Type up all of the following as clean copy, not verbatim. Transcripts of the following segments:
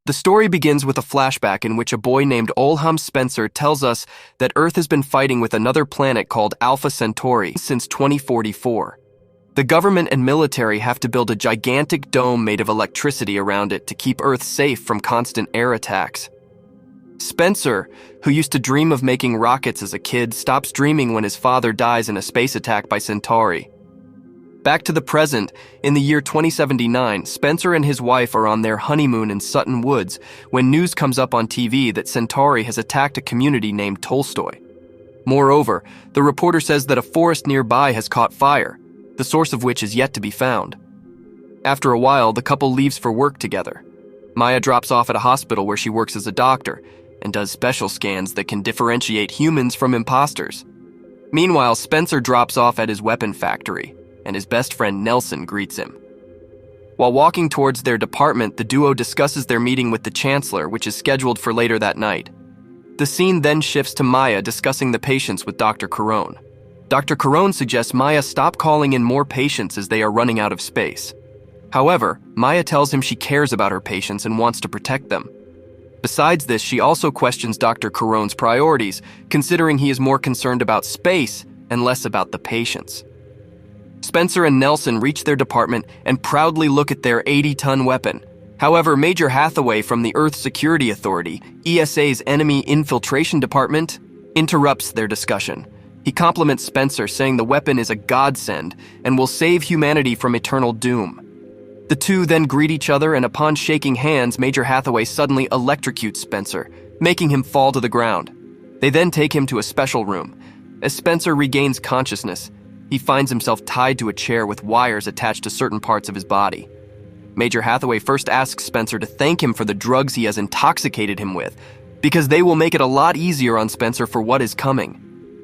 The story begins with a flashback in which a boy named Olham Spencer tells us that Earth has been fighting with another planet called Alpha Centauri since 2044. The government and military have to build a gigantic dome made of electricity around it to keep Earth safe from constant air attacks. Spencer, who used to dream of making rockets as a kid, stops dreaming when his father dies in a space attack by Centauri. Back to the present, in the year 2079, Spencer and his wife are on their honeymoon in Sutton Woods when news comes up on TV that Centauri has attacked a community named Tolstoy. Moreover, the reporter says that a forest nearby has caught fire, the source of which is yet to be found. After a while, the couple leaves for work together. Maya drops off at a hospital where she works as a doctor and does special scans that can differentiate humans from imposters. Meanwhile, Spencer drops off at his weapon factory, and his best friend Nelson greets him. While walking towards their department, the duo discusses their meeting with the Chancellor, which is scheduled for later that night. The scene then shifts to Maya discussing the patients with Dr. Carone. Dr. Carone suggests Maya stop calling in more patients as they are running out of space. However, Maya tells him she cares about her patients and wants to protect them. Besides this, she also questions Dr. Carone's priorities, considering he is more concerned about space and less about the patients. Spencer and Nelson reach their department and proudly look at their 80-ton weapon. However, Major Hathaway from the Earth Security Authority, ESA's Enemy Infiltration Department, interrupts their discussion. He compliments Spencer, saying the weapon is a godsend and will save humanity from eternal doom. The two then greet each other, and upon shaking hands, Major Hathaway suddenly electrocutes Spencer, making him fall to the ground. They then take him to a special room. As Spencer regains consciousness, he finds himself tied to a chair with wires attached to certain parts of his body. Major Hathaway first asks Spencer to thank him for the drugs he has intoxicated him with, because they will make it a lot easier on Spencer for what is coming.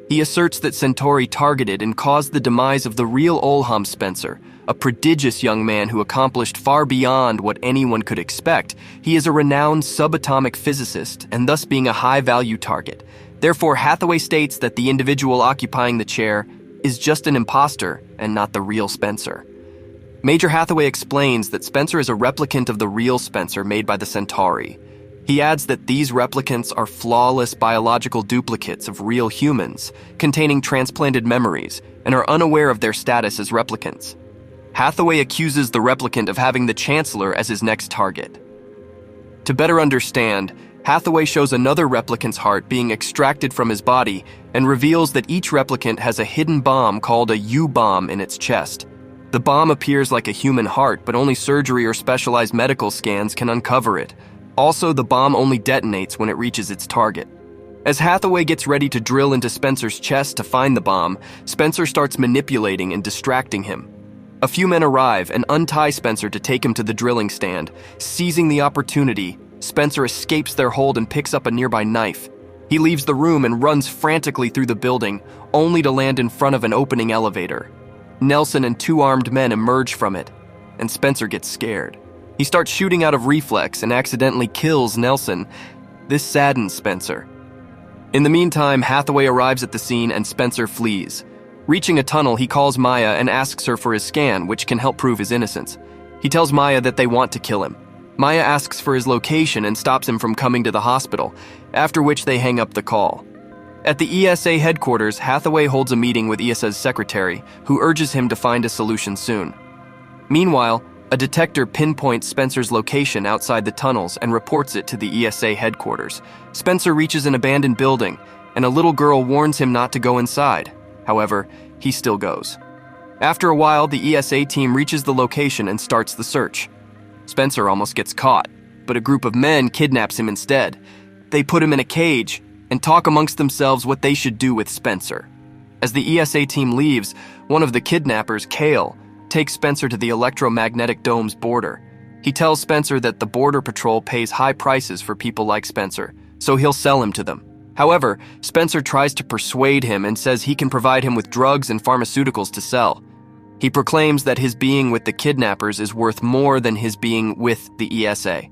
He asserts that Centauri targeted and caused the demise of the real Olham Spencer, a prodigious young man who accomplished far beyond what anyone could expect. He is a renowned subatomic physicist, and thus being a high-value target. Therefore, Hathaway states that the individual occupying the chair is just an impostor and not the real Spencer. Major Hathaway explains that Spencer is a replicant of the real Spencer made by the Centauri. He adds that these replicants are flawless biological duplicates of real humans, containing transplanted memories, and are unaware of their status as replicants. Hathaway accuses the replicant of having the Chancellor as his next target. To better understand, Hathaway shows another replicant's heart being extracted from his body and reveals that each replicant has a hidden bomb called a U-bomb in its chest. The bomb appears like a human heart, but only surgery or specialized medical scans can uncover it. Also, the bomb only detonates when it reaches its target. As Hathaway gets ready to drill into Spencer's chest to find the bomb, Spencer starts manipulating and distracting him. A few men arrive and untie Spencer to take him to the drilling stand. Seizing the opportunity, Spencer escapes their hold and picks up a nearby knife. He leaves the room and runs frantically through the building, only to land in front of an opening elevator. Nelson and two armed men emerge from it, and Spencer gets scared. He starts shooting out of reflex and accidentally kills Nelson. This saddens Spencer. In the meantime, Hathaway arrives at the scene and Spencer flees. Reaching a tunnel, he calls Maya and asks her for his scan, which can help prove his innocence. He tells Maya that they want to kill him. Maya asks for his location and stops him from coming to the hospital, after which they hang up the call. At the ESA headquarters, Hathaway holds a meeting with ESA's secretary, who urges him to find a solution soon. Meanwhile, a detector pinpoints Spencer's location outside the tunnels and reports it to the ESA headquarters. Spencer reaches an abandoned building, and a little girl warns him not to go inside. However, he still goes. After a while, the ESA team reaches the location and starts the search. Spencer almost gets caught, but a group of men kidnaps him instead. They put him in a cage and talk amongst themselves what they should do with Spencer. As the ESA team leaves, one of the kidnappers, Kale, takes Spencer to the electromagnetic dome's border. He tells Spencer that the Border Patrol pays high prices for people like Spencer, so he'll sell him to them. However, Spencer tries to persuade him and says he can provide him with drugs and pharmaceuticals to sell. He proclaims that his being with the kidnappers is worth more than his being with the ESA.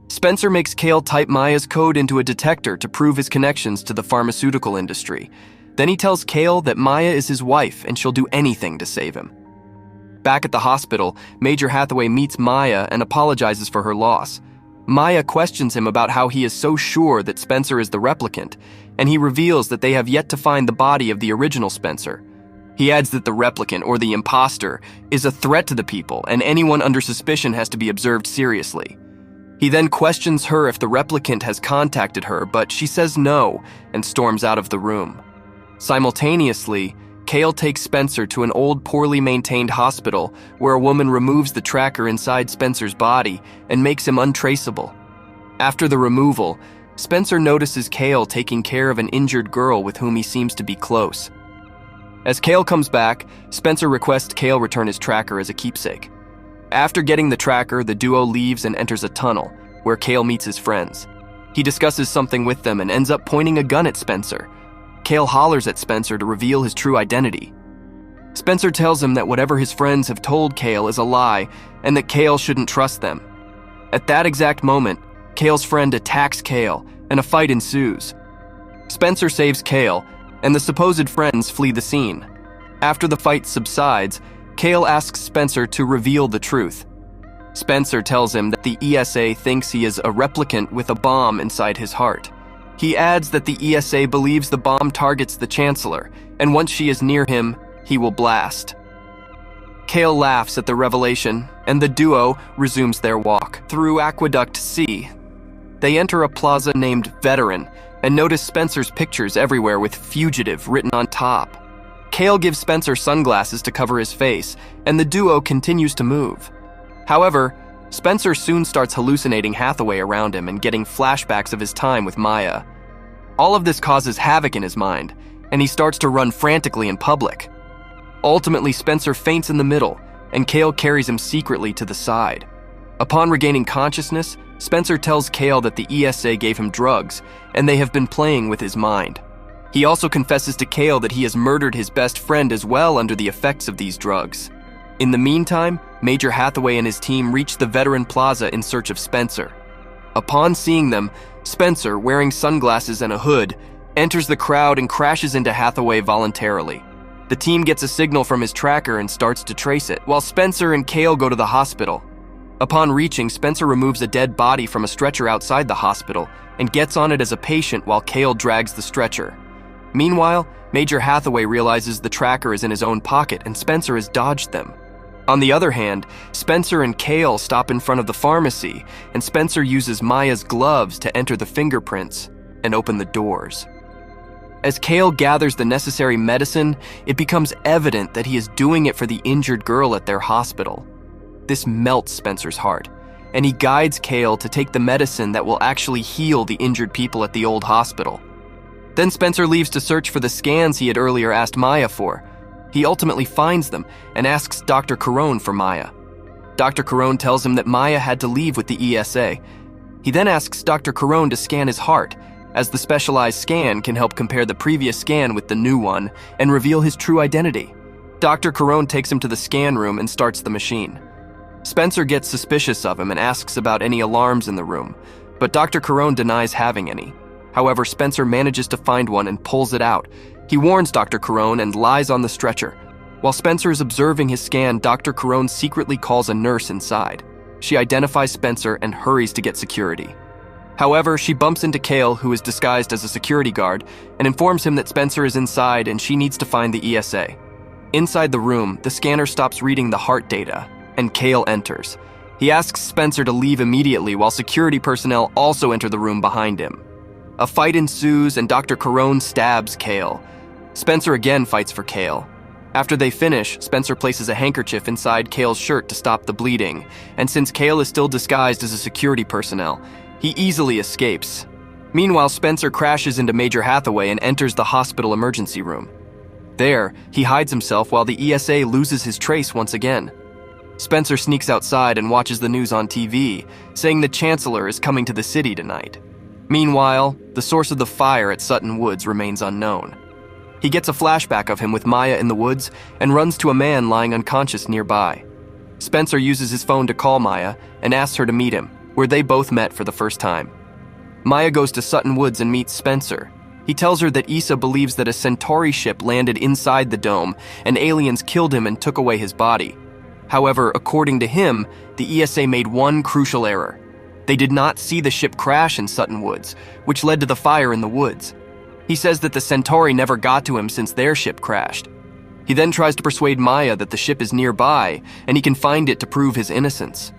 Spencer makes Kale type Maya's code into a detector to prove his connections to the pharmaceutical industry. Then he tells Kale that Maya is his wife and she'll do anything to save him. Back at the hospital, Major Hathaway meets Maya and apologizes for her loss. Maya questions him about how he is so sure that Spencer is the replicant, and he reveals that they have yet to find the body of the original Spencer. He adds that the replicant, or the impostor, is a threat to the people, and anyone under suspicion has to be observed seriously. He then questions her if the replicant has contacted her, but she says no and storms out of the room. Simultaneously, Cale takes Spencer to an old, poorly maintained hospital where a woman removes the tracker inside Spencer's body and makes him untraceable. After the removal, Spencer notices Cale taking care of an injured girl with whom he seems to be close. As Cale comes back, Spencer requests Cale return his tracker as a keepsake. After getting the tracker, the duo leaves and enters a tunnel, where Cale meets his friends. He discusses something with them and ends up pointing a gun at Spencer. Cale hollers at Spencer to reveal his true identity. Spencer tells him that whatever his friends have told Cale is a lie, and that Cale shouldn't trust them. At that exact moment, Cale's friend attacks Cale, and a fight ensues. Spencer saves Cale, and the supposed friends flee the scene. After the fight subsides, Cale asks Spencer to reveal the truth. Spencer tells him that the ESA thinks he is a replicant with a bomb inside his heart. He adds that the ESA believes the bomb targets the Chancellor, and once she is near him, he will blast. Cale laughs at the revelation, and the duo resumes their walk through Aqueduct C. They enter a plaza named Veteran, and notice Spencer's pictures everywhere with fugitive written on top. Cale gives Spencer sunglasses to cover his face, and the duo continues to move. However, Spencer soon starts hallucinating Hathaway around him and getting flashbacks of his time with Maya. All of this causes havoc in his mind, and he starts to run frantically in public. Ultimately, Spencer faints in the middle, and Cale carries him secretly to the side. Upon regaining consciousness, Spencer tells Cale that the ESA gave him drugs, and they have been playing with his mind. He also confesses to Cale that he has murdered his best friend as well under the effects of these drugs. In the meantime, Major Hathaway and his team reach the Veteran Plaza in search of Spencer. Upon seeing them, Spencer, wearing sunglasses and a hood, enters the crowd and crashes into Hathaway voluntarily. The team gets a signal from his tracker and starts to trace it, while Spencer and Cale go to the hospital. Upon reaching, Spencer removes a dead body from a stretcher outside the hospital and gets on it as a patient while Cale drags the stretcher. Meanwhile, Major Hathaway realizes the tracker is in his own pocket and Spencer has dodged them. On the other hand, Spencer and Cale stop in front of the pharmacy, and Spencer uses Maya's gloves to enter the fingerprints and open the doors. As Cale gathers the necessary medicine, it becomes evident that he is doing it for the injured girl at their hospital. This melts Spencer's heart, and he guides Cale to take the medicine that will actually heal the injured people at the old hospital. Then Spencer leaves to search for the scans he had earlier asked Maya for. He ultimately finds them and asks Dr. Carone for Maya. Dr. Carone tells him that Maya had to leave with the ESA. He then asks Dr. Carone to scan his heart, as the specialized scan can help compare the previous scan with the new one and reveal his true identity. Dr. Carone takes him to the scan room and starts the machine. Spencer gets suspicious of him and asks about any alarms in the room, but Dr. Carone denies having any. However, Spencer manages to find one and pulls it out. He warns Dr. Carone and lies on the stretcher. While Spencer is observing his scan, Dr. Carone secretly calls a nurse inside. She identifies Spencer and hurries to get security. However, she bumps into Cale, who is disguised as a security guard, and informs him that Spencer is inside and she needs to find the ESA. Inside the room, the scanner stops reading the heart data, and Cale enters. He asks Spencer to leave immediately while security personnel also enter the room behind him. A fight ensues and Dr. Carone stabs Cale. Spencer again fights for Cale. After they finish, Spencer places a handkerchief inside Cale's shirt to stop the bleeding, and since Cale is still disguised as a security personnel, he easily escapes. Meanwhile, Spencer crashes into Major Hathaway and enters the hospital emergency room. There, he hides himself while the ESA loses his trace once again. Spencer sneaks outside and watches the news on TV, saying the Chancellor is coming to the city tonight. Meanwhile, the source of the fire at Sutton Woods remains unknown. He gets a flashback of him with Maya in the woods and runs to a man lying unconscious nearby. Spencer uses his phone to call Maya and asks her to meet him, where they both met for the first time. Maya goes to Sutton Woods and meets Spencer. He tells her that Issa believes that a Centauri ship landed inside the dome and aliens killed him and took away his body. However, according to him, the ESA made one crucial error. They did not see the ship crash in Sutton Woods, which led to the fire in the woods. He says that the Centauri never got to him since their ship crashed. He then tries to persuade Maya that the ship is nearby and he can find it to prove his innocence.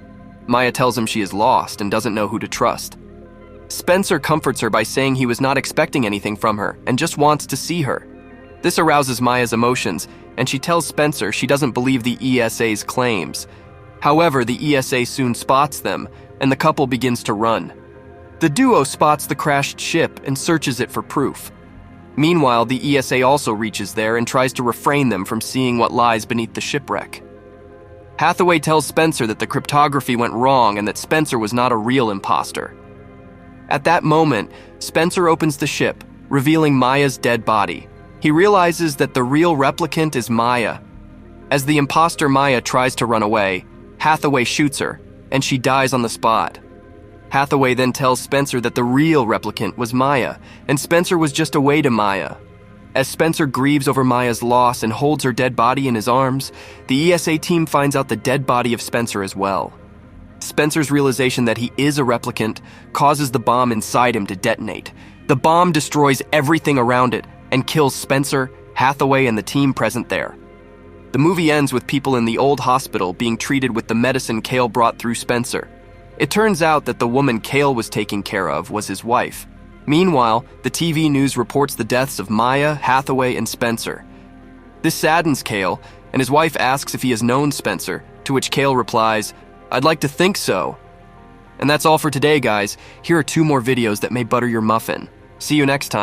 Maya tells him she is lost and doesn't know who to trust. Spencer comforts her by saying he was not expecting anything from her and just wants to see her. This arouses Maya's emotions, and she tells Spencer she doesn't believe the ESA's claims. However, the ESA soon spots them, and the couple begins to run. The duo spots the crashed ship and searches it for proof. Meanwhile, the ESA also reaches there and tries to refrain them from seeing what lies beneath the shipwreck. Hathaway tells Spencer that the cryptography went wrong and that Spencer was not a real imposter. At that moment, Spencer opens the ship, revealing Maya's dead body. He realizes that the real replicant is Maya. As the imposter Maya tries to run away, Hathaway shoots her, and she dies on the spot. Hathaway then tells Spencer that the real replicant was Maya, and Spencer was just a way to Maya. As Spencer grieves over Maya's loss and holds her dead body in his arms, the ESA team finds out the dead body of Spencer as well. Spencer's realization that he is a replicant causes the bomb inside him to detonate. The bomb destroys everything around it and kills Spencer, Hathaway, and the team present there. The movie ends with people in the old hospital being treated with the medicine Cale brought through Spencer. It turns out that the woman Cale was taking care of was his wife. Meanwhile, the TV news reports the deaths of Maya, Hathaway, and Spencer. This saddens Cale, and his wife asks if he has known Spencer, to which Cale replies, "I'd like to think so." And that's all for today, guys. Here are 2 more videos that may butter your muffin. See you next time.